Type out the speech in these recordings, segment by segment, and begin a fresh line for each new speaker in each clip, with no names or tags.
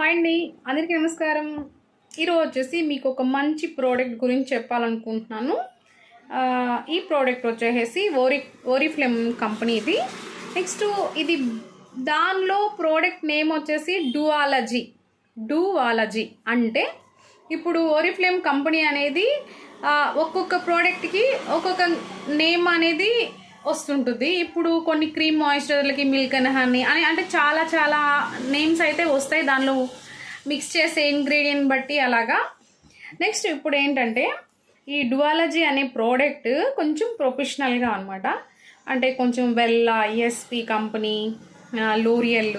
Hi అండి, అందరికీ నమస్కారం. ఈరోజు వచ్చేసి మీకు ఒక మంచి ప్రోడక్ట్ గురించి చెప్పాలనుకుంటున్నాను. ఈ ప్రోడక్ట్ వచ్చేసి ఓరిఫ్లేమ్ కంపెనీ ఇది. నెక్స్ట్ ఇది దానిలో ప్రోడక్ట్ నేమ్ వచ్చేసి డూవాలజీ అంటే ఇప్పుడు ఓరిఫ్లేమ్ కంపెనీ అనేది ఒక్కొక్క ప్రోడక్ట్కి ఒక్కొక్క నేమ్ అనేది వస్తుంటుంది. ఇప్పుడు కొన్ని క్రీమ్ మాయిశ్చరైజర్లకి మిల్క్ అండ్ హనీ అని అంటే చాలా చాలా నేమ్స్ అయితే వస్తాయి దానిలో మిక్స్ చేసే ఇంగ్రీడియంట్ బట్టి అలాగా. నెక్స్ట్ ఇప్పుడు ఏంటంటే ఈ డూవాలజీ అనే ప్రోడక్ట్ కొంచెం ప్రొఫెషనల్గా అనమాట. అంటే కొంచెం వెల్లా, ఎస్పీ కంపెనీ, లోరియల్,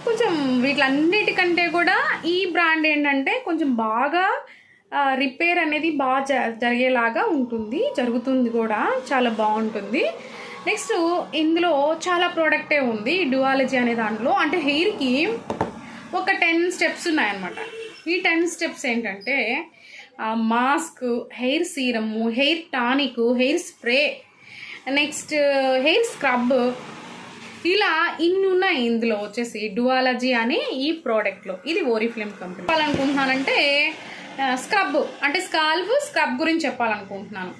కొంచెం వీటిలన్నిటికంటే కూడా ఈ బ్రాండ్ ఏంటంటే కొంచెం బాగా రిపేర్ అనేది బాగా జరిగేలాగా జరుగుతుంది కూడా, చాలా బాగుంటుంది. నెక్స్ట్ ఇందులో చాలా ప్రోడక్టే ఉంది డూవాలజీ అనే దాంట్లో. అంటే హెయిర్కి ఒక 10 స్టెప్స్ ఉన్నాయన్నమాట. ఈ 10 స్టెప్స్ ఏంటంటే mask, hair serum, hair tonic, hair spray, next hair scrub, ఇలా ఇన్ని ఉన్నాయి ఇందులో వచ్చేసి డూవాలజీ అనే ఈ ప్రోడక్ట్లో. ఇది ఓరిఫ్లేమ్ కంపెనీ. చెప్పాలనుకుంటున్నానంటే స్క్రబ్ అంటే స్క్రబ్ గురించి చెప్పాలనుకుంటున్నాను.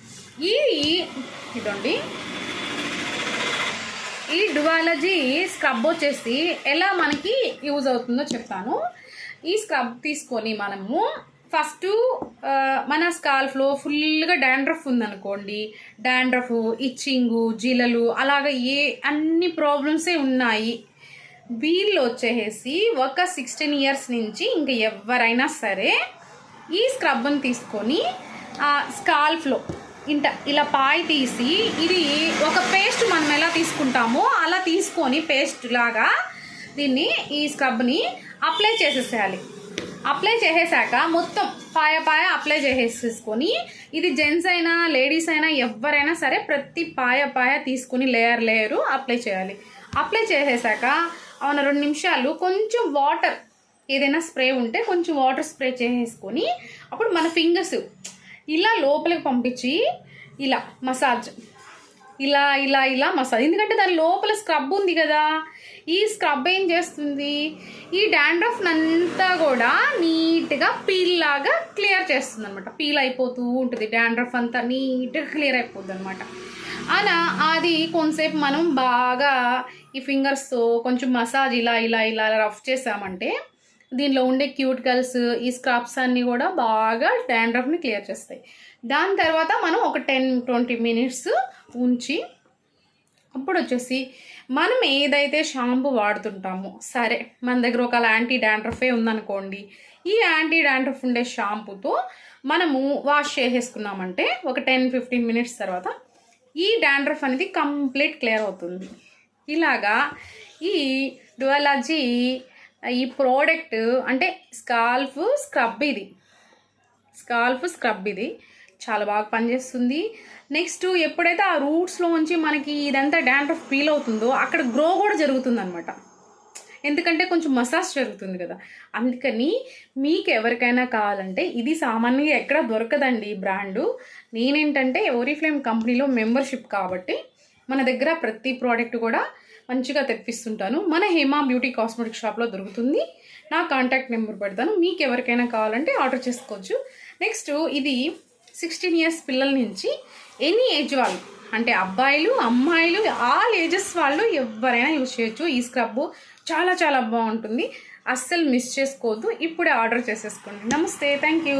ఇదండి ఈ డూవాలజీ స్క్రబ్ వచ్చేసి ఎలా మనకి యూజ్ అవుతుందో చెప్తాను. ఈ స్క్రబ్ తీసుకొని మనము ఫస్ట్ మన స్కాల్ఫ్లో ఫుల్గా డాండ్రఫ్ ఉందనుకోండి, డాండ్రఫ్, ఇచ్చింగు, జిలలు అలాగ అన్ని ప్రాబ్లమ్సే ఉన్నాయి. వీళ్ళు వచ్చేసి ఒక 16 ఇయర్స్ నుంచి ఇంకా ఎవరైనా సరే ఈ స్క్రబ్ని తీసుకొని స్కాల్ఫ్లో ఇలా పాయి తీసి, ఇది ఒక పేస్ట్ మనం ఎలా తీసుకుంటామో అలా తీసుకొని పేస్ట్ లాగా దీన్ని ఈ స్క్రబ్ని అప్లై చేసేసేయాలి. అప్లై చేసేసాక మొత్తం పాయ అప్లై చేసేసుకొని, ఇది జెంట్స్ అయినా లేడీస్ అయినా ఎవరైనా సరే ప్రతి పాయ తీసుకొని లేయరు అప్లై చేయాలి. అప్లై చేసేసాక 2 నిమిషాలు కొంచెం వాటర్, ఏదైనా స్ప్రే ఉంటే కొంచెం వాటర్ స్ప్రే చేసేసుకొని అప్పుడు మన ఫింగర్స్ ఇలా లోపలికి పంపించి ఇలా మసాజ్, ఇలా మసాజ్. ఎందుకంటే దాని లోపల స్క్రబ్ ఉంది కదా. ఈ స్క్రబ్ ఏం చేస్తుంది, ఈ డాండ్రఫ్ అంతా కూడా నీట్గా పీల్ లాగా క్లియర్ చేస్తుంది అనమాట. పీల్ అయిపోతూ ఉంటుంది, డాండ్రఫ్ అంతా నీట్గా క్లియర్ అయిపోద్ది అనమాట. అలా అది కొంతసేపు మనం బాగా ఈ ఫింగర్స్తో కొంచెం మసాజ్ ఇలా రఫ్ చేసామంటే దీనిలో ఉండే క్యూటికల్స్, ఈ స్క్రబ్స్ అన్నీ కూడా బాగా డాండ్రఫ్ని క్లియర్ చేస్తాయి. దాని తర్వాత మనం ఒక 10-20 మినిట్స్ ఉంచి అప్పుడు వచ్చేసి మనం ఏదైతే షాంపూ వాడుతుంటామో, సరే మన దగ్గర ఒక యాంటీ డాండ్రఫే ఉందనుకోండి, ఈ యాంటీ డాండ్రఫ్ ఉండే షాంపూతో మనము వాష్ చేసేసుకున్నామంటే ఒక 10-15 మినిట్స్ తర్వాత ఈ డాండ్రఫ్ అనేది కంప్లీట్ క్లియర్ అవుతుంది. ఇలాగా ఈ డూవాలజీ ఈ ప్రోడక్ట్ అంటే స్కాల్ఫ్ స్క్రబ్ ఇది చాలా బాగా పనిచేస్తుంది. నెక్స్ట్ ఎప్పుడైతే ఆ రూట్స్లో నుంచి మనకి ఇదంతా డాండ్రఫ్ ఫీల్ అవుతుందో అక్కడ గ్రో కూడా జరుగుతుంది అనమాట. ఎందుకంటే కొంచెం మసాజ్ జరుగుతుంది కదా. అందుకని మీకు ఎవరికైనా కావాలంటే ఇది సామాన్యంగా ఎక్కడ దొరకదండి ఈ బ్రాండు. నేనేంటంటే ఓరిఫ్లేమ్ కంపెనీలో మెంబర్షిప్ కాబట్టి మన దగ్గర ప్రతి ప్రోడక్ట్ కూడా మంచిగా తెప్పిస్తుంటాను. మన హేమా బ్యూటీ కాస్మెటిక్ షాప్లో దొరుకుతుంది. నా కాంటాక్ట్ నెంబర్ పెడతాను, మీకు ఎవరికైనా కావాలంటే ఆర్డర్ చేసుకోవచ్చు. నెక్స్ట్ ఇది 16 ఇయర్స్ పిల్లల నుంచి ఎనీ ఏజ్ వాళ్ళు, అంటే అబ్బాయిలు అమ్మాయిలు ఆల్ ఏజెస్ వాళ్ళు ఎవరైనా యూజ్ చేయొచ్చు. ఈ స్క్రబ్ చాలా చాలా బాగుంటుంది, అస్సలు మిస్ చేసుకోవద్దు. ఇప్పుడే ఆర్డర్ చేసేసుకోండి. నమస్తే, థ్యాంక్ యూ.